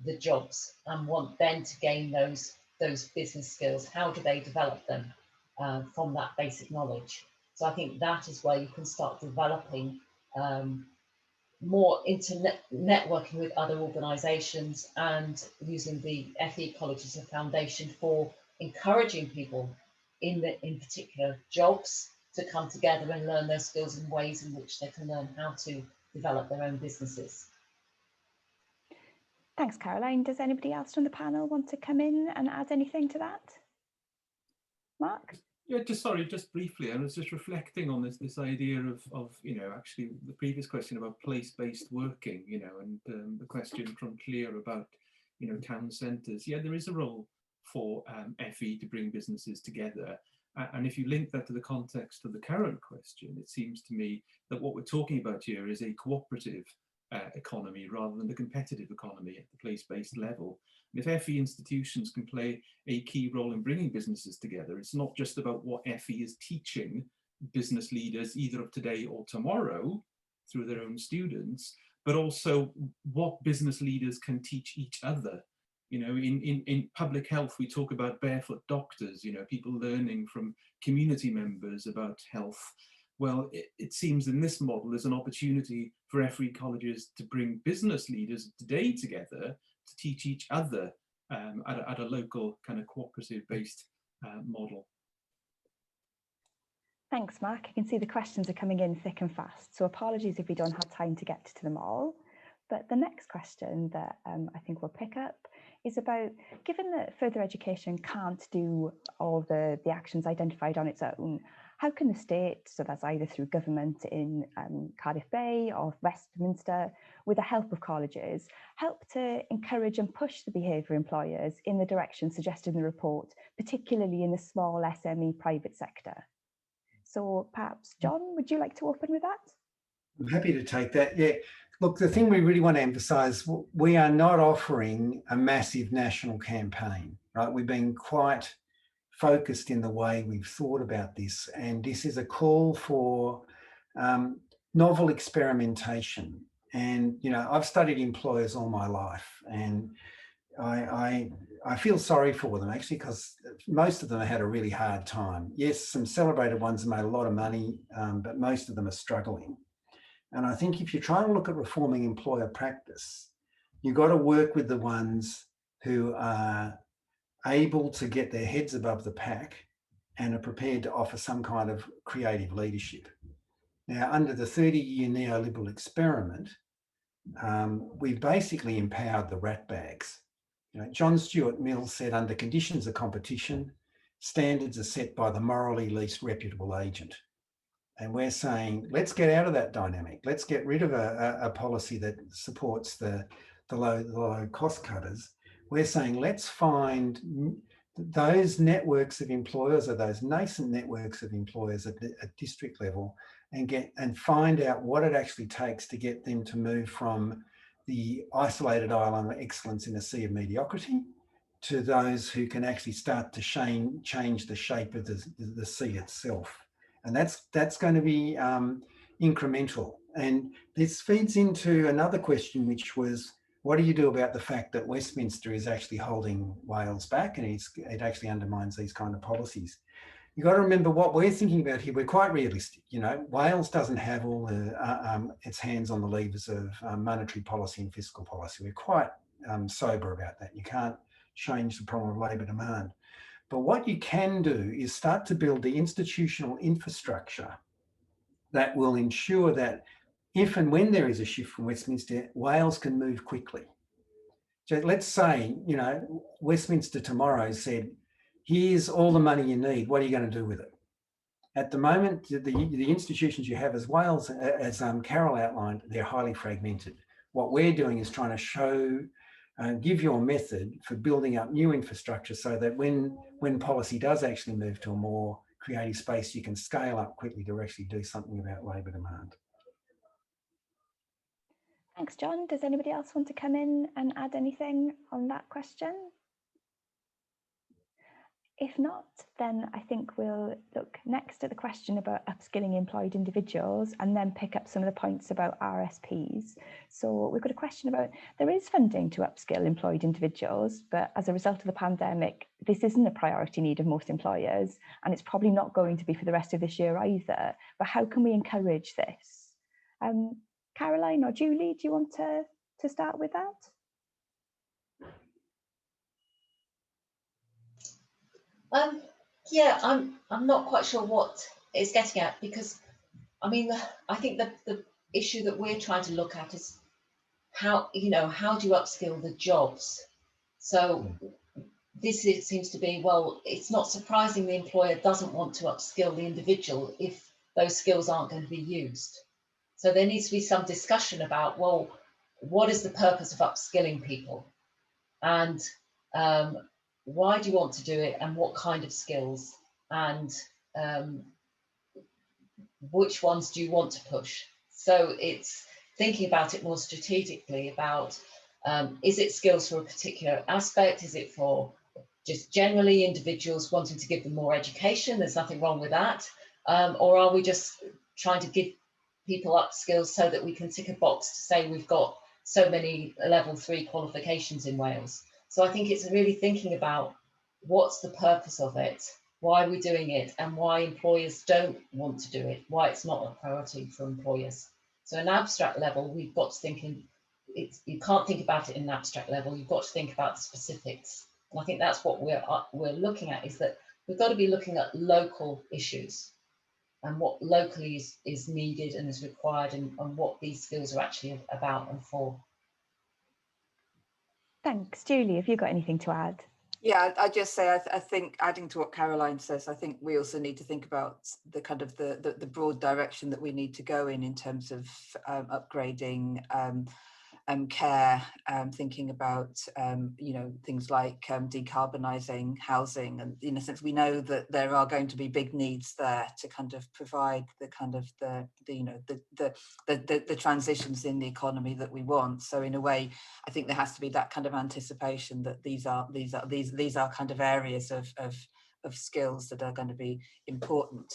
the jobs and want then to gain those business skills. How do they develop them from that basic knowledge? So I think that is where you can start developing more networking with other organisations and using the FE College as a foundation for encouraging people in particular jobs to come together and learn those skills in ways in which they can learn how to develop their own businesses. Thanks, Caroline. Does anybody else from the panel want to come in and add anything to that? Mark? Yeah, just briefly, I was just reflecting on this idea of actually the previous question about place-based working, and the question from Claire about, town centres. Yeah, there is a role for FE to bring businesses together. And if you link that to the context of the current question, it seems to me that what we're talking about here is a cooperative economy rather than the competitive economy at the place-based level. And if FE institutions can play a key role in bringing businesses together, it's not just about what FE is teaching business leaders either of today or tomorrow through their own students, but also what business leaders can teach each other. In public health, we talk about barefoot doctors, people learning from community members about health. Well, it seems in this model there's an opportunity for FE colleges to bring business leaders today together to teach each other at a local kind of cooperative-based model. Thanks, Mark. I can see the questions are coming in thick and fast, so apologies if we don't have time to get to them all. But the next question that I think we'll pick up is about, given that further education can't do all the actions identified on its own, how can the state, so that's either through government in Cardiff Bay or Westminster, with the help of colleges, help to encourage and push the behaviour employers in the direction suggested in the report, particularly in the small SME private sector? So perhaps, John, would you like to open with that? I'm happy to take that. Yeah, look, the thing we really want to emphasise, we are not offering a massive national campaign, right? We've been quite focused in the way we've thought about this, and this is a call for novel experimentation. And, you know, I've studied employers all my life, and I feel sorry for them actually, because most of them had a really hard time. Yes, some celebrated ones made a lot of money, but most of them are struggling. And I think if you're trying to look at reforming employer practice, you've got to work with the ones who are able to get their heads above the pack and are prepared to offer some kind of creative leadership. Now, under the 30-year neoliberal experiment, we've basically empowered the rat bags. You know, John Stuart Mill said, under conditions of competition, standards are set by the morally least reputable agent. And we're saying, let's get out of that dynamic. Let's get rid of a policy that supports the low cost cutters. We're saying, let's find those networks of employers, or those nascent networks of employers at district level, and find out what it actually takes to get them to move from the isolated island of excellence in a sea of mediocrity to those who can actually start to change the shape of the sea itself. And that's going to be incremental. And this feeds into another question, which was, what do you do about the fact that Westminster is actually holding Wales back, and it actually undermines these kind of policies? You've got to remember what we're thinking about here. We're quite realistic. You know, Wales doesn't have all the, its hands on the levers of monetary policy and fiscal policy. We're quite sober about that. You can't change the problem of labour demand. But what you can do is start to build the institutional infrastructure that will ensure that if and when there is a shift from Westminster, Wales can move quickly. So let's say, you know, Westminster tomorrow said, here's all the money you need. What are you going to do with it? At the moment, the institutions you have as Wales, as Karel outlined, they're highly fragmented. What we're doing is trying to show, give you a method for building up new infrastructure so that when policy does actually move to a more creative space, you can scale up quickly to actually do something about labour demand. Thanks, John. Does anybody else want to come in and add anything on that question? If not, then I think we'll look next at the question about upskilling employed individuals and then pick up some of the points about RSPs. So we've got a question about, there is funding to upskill employed individuals, but as a result of the pandemic, this isn't a priority need of most employers, and it's probably not going to be for the rest of this year either. But how can we encourage this? Caroline or Julie, do you want to start with that? Yeah, I'm not quite sure what it's getting at, because I mean, I think the issue that we're trying to look at is how do you upskill the jobs? So this seems to be, well, it's not surprising the employer doesn't want to upskill the individual if those skills aren't going to be used. So there needs to be some discussion about, well, what is the purpose of upskilling people? And why do you want to do it, and what kind of skills, and which ones do you want to push? So it's thinking about it more strategically about, is it skills for a particular aspect? Is it for just generally individuals wanting to give them more education? There's nothing wrong with that. Or are we just trying to give people up skills so that we can tick a box to say we've got so many level 3 qualifications in Wales? So I think it's really thinking about what's the purpose of it, why are we doing it, and why employers don't want to do it, why it's not a priority for employers. So an abstract level, we've got to think you can't think about it in an abstract level, you've got to think about the specifics. And I think that's what we're looking at, is that we've got to be looking at local issues and what locally is needed and is required, and what these skills are actually about and for. Thanks. Julie, have you got anything to add? Yeah, I just say I think adding to what Caroline says, I think we also need to think about the kind of the broad direction that we need to go in terms of upgrading care, thinking about you know, things like decarbonising housing, and in a sense we know that there are going to be big needs there to kind of provide the kind of the you know the transitions in the economy that we want. So in a way, I think there has to be that kind of anticipation that these are kind of areas of skills that are going to be important.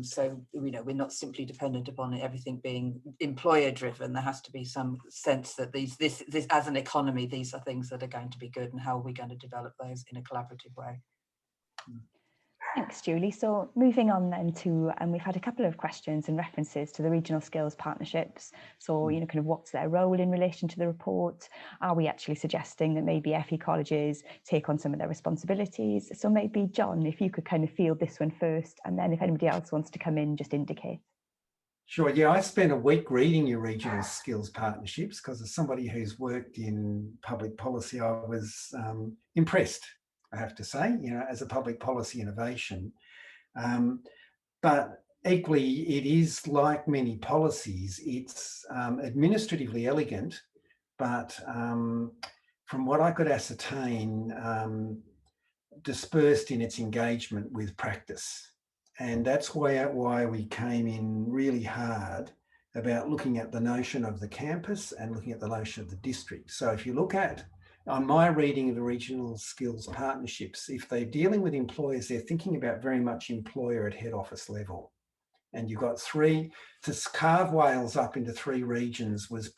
So, you know, we're not simply dependent upon everything being employer driven. There has to be some sense that this as an economy, these are things that are going to be good, and how are we going to develop those in a collaborative way. Thanks, Julie. So moving on then to, we've had a couple of questions and references to the regional skills partnerships. So, you know, kind of what's their role in relation to the report? Are we actually suggesting that maybe FE colleges take on some of their responsibilities? So maybe John, if you could kind of field this one first, and then if anybody else wants to come in, just indicate. Sure. Yeah, I spent a week reading your regional skills partnerships because as somebody who's worked in public policy, I was impressed, I have to say, you know, as a public policy innovation. But equally, it is like many policies, it's administratively elegant, but from what I could ascertain, dispersed in its engagement with practice. And that's why we came in really hard about looking at the notion of the campus and looking at the notion of the district. So if you look at, on my reading of the regional skills partnerships, if they're dealing with employers, they're thinking about very much employer at head office level. And you've got three, to carve Wales up into three regions was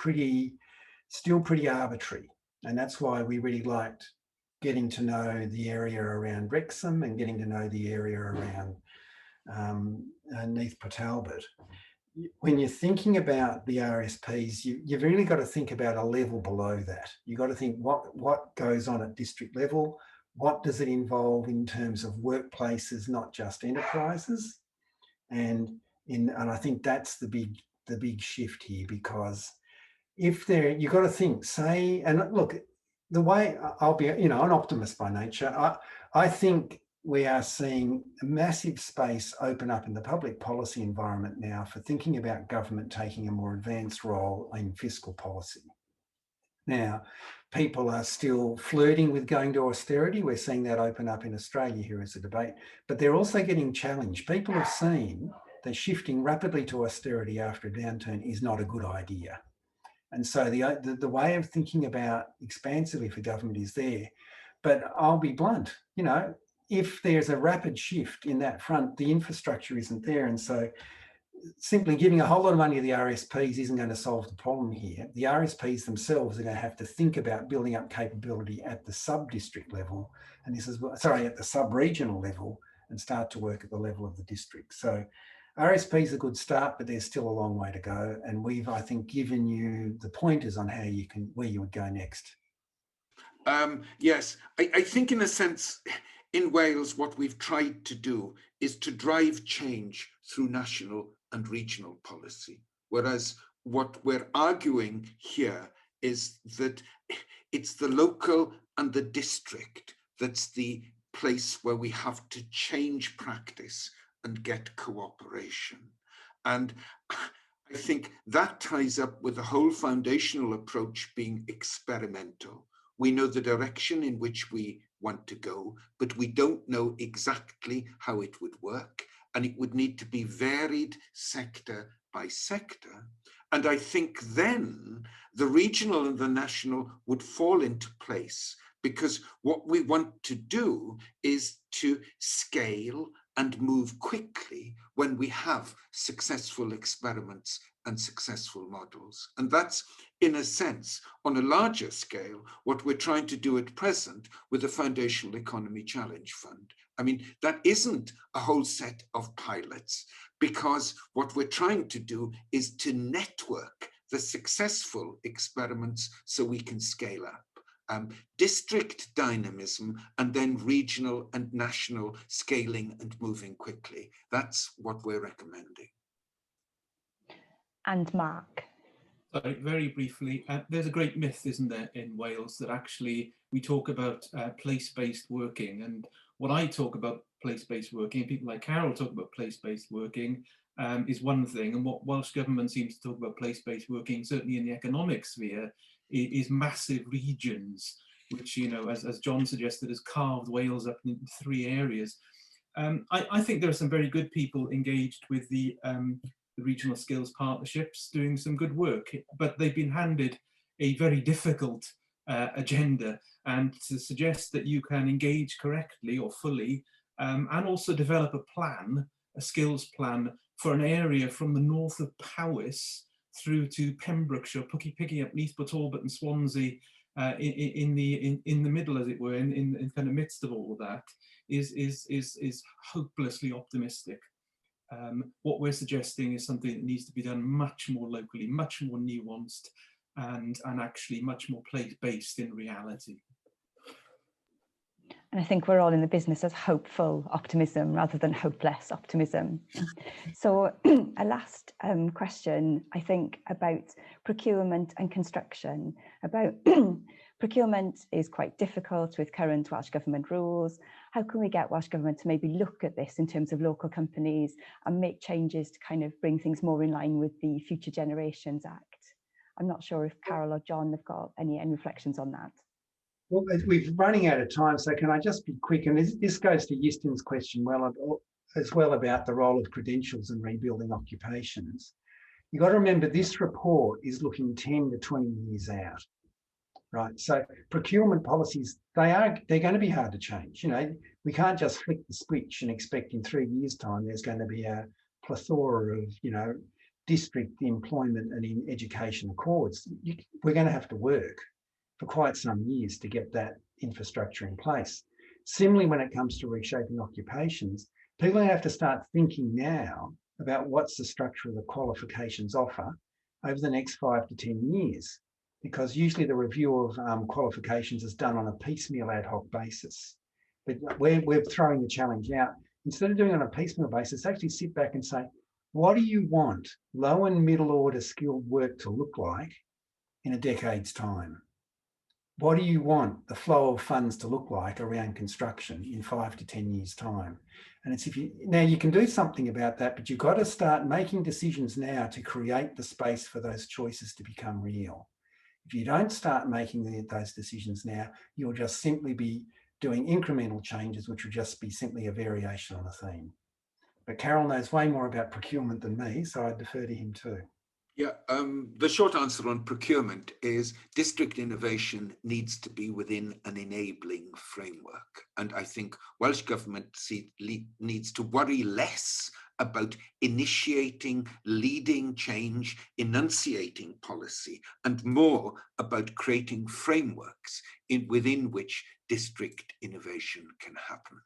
still pretty arbitrary. And that's why we really liked getting to know the area around Wrexham and getting to know the area around Neath Port Albert. When you're thinking about the RSPs, you've really got to think about a level below that. You've got to think what goes on at district level, what does it involve in terms of workplaces, not just enterprises, and I think that's the big shift here, because if you've got to think, say, and look, the way I'll be, you know, an optimist by nature, I think we are seeing a massive space open up in the public policy environment now for thinking about government taking a more advanced role in fiscal policy. Now, people are still flirting with going to austerity. We're seeing that open up in Australia here as a debate, but they're also getting challenged. People have seen that shifting rapidly to austerity after a downturn is not a good idea. And so the way of thinking about expansively for government is there. But I'll be blunt, you know, if there's a rapid shift in that front, the infrastructure isn't there. And so simply giving a whole lot of money to the RSPs isn't going to solve the problem here. The RSPs themselves are going to have to think about building up capability at the sub-district level, and at the sub-regional level, and start to work at the level of the district. So RSP is a good start, but there's still a long way to go. And we've, I think, given you the pointers on where you would go next. Yes, I think in a sense, in Wales, what we've tried to do is to drive change through national and regional policy. Whereas what we're arguing here is that it's the local and the district that's the place where we have to change practice and get cooperation. And I think that ties up with the whole foundational approach being experimental. We know the direction in which we want to go, but we don't know exactly how it would work. And it would need to be varied sector by sector. And I think then the regional and the national would fall into place, because what we want to do is to scale and move quickly when we have successful experiments and successful models. And that's, in a sense, on a larger scale, what we're trying to do at present with the Foundational Economy Challenge Fund. I mean, that isn't a whole set of pilots, because what we're trying to do is to network the successful experiments so we can scale up. District dynamism, and then regional and national scaling and moving quickly. That's what we're recommending. And Mark. Sorry, very briefly, there's a great myth, isn't there, in Wales that actually we talk about place-based working. And what I talk about place-based working, and people like Karel talk about place-based working, is one thing. And what Welsh Government seems to talk about place-based working, certainly in the economic sphere, is massive regions, which, you know, as John suggested, has carved Wales up into 3 areas. I think there are some very good people engaged with the regional skills partnerships doing some good work, but they've been handed a very difficult agenda, and to suggest that you can engage correctly or fully and also develop a plan, a skills plan for an area from the north of Powys through to Pembrokeshire, picking up Neath, Talbot and Swansea in the middle, as it were, in kind of midst of all of that, is hopelessly optimistic. What we're suggesting is something that needs to be done much more locally, much more nuanced, and actually much more place-based in reality. And I think we're all in the business of hopeful optimism rather than hopeless optimism. So a last question, I think, about procurement and construction. About procurement is quite difficult with current Welsh Government rules. How can we get Welsh Government to maybe look at this in terms of local companies and make changes to kind of bring things more in line with the Future Generations Act? I'm not sure if Karel or John have got any reflections on that. Well, we're running out of time, so can I just be quick? And this goes to Euston's question as well about the role of credentials and rebuilding occupations. You've got to remember this report is looking 10 to 20 years out, right? So procurement policies, they're going to be hard to change. You know, we can't just flick the switch and expect in 3 years' time there's going to be a plethora of, you know, district employment and in education accords. We're going to have to work for quite some years to get that infrastructure in place. Similarly, when it comes to reshaping occupations, people have to start thinking now about what's the structure of the qualifications offer over the next 5 to 10 years, because usually the review of qualifications is done on a piecemeal ad hoc basis. But we're throwing the challenge out. Instead of doing it on a piecemeal basis, actually sit back and say, what do you want low and middle order skilled work to look like in a decade's time? What do you want the flow of funds to look like around construction in 5 to 10 years' time? And it's now you can do something about that, but you've got to start making decisions now to create the space for those choices to become real. If you don't start making those decisions now, you'll just simply be doing incremental changes, which will just be simply a variation on a theme. But Karel knows way more about procurement than me, so I defer to him too. Yeah, the short answer on procurement is district innovation needs to be within an enabling framework. And I think Welsh Government needs to worry less about initiating, leading change, enunciating policy, and more about creating frameworks within which district innovation can happen.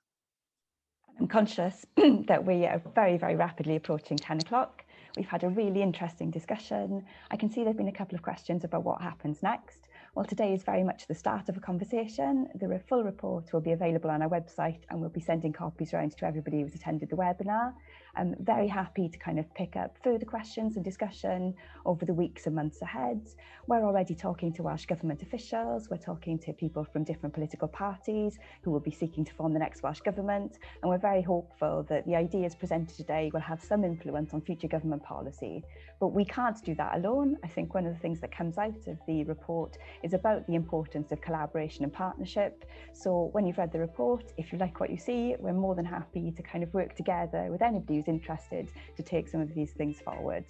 I'm conscious that we are very, very rapidly approaching 10 o'clock. We've had a really interesting discussion. I can see there have been a couple of questions about what happens next. Well, today is very much the start of a conversation. The full report will be available on our website, and we'll be sending copies around to everybody who's attended the webinar. I'm very happy to kind of pick up further questions and discussion over the weeks and months ahead. We're already talking to Welsh Government officials. We're talking to people from different political parties who will be seeking to form the next Welsh Government. And we're very hopeful that the ideas presented today will have some influence on future government policy. But we can't do that alone. I think one of the things that comes out of the report is about the importance of collaboration and partnership. So when you've read the report, if you like what you see, we're more than happy to kind of work together with anybody who's interested to take some of these things forward.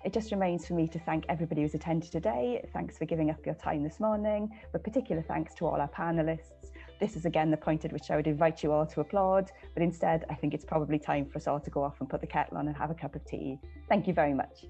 It just remains for me to thank everybody who's attended today. Thanks for giving up your time this morning, but particular thanks to all our panelists. This is again the point at which I would invite you all to applaud, but instead I think it's probably time for us all to go off and put the kettle on and have a cup of tea. Thank you very much.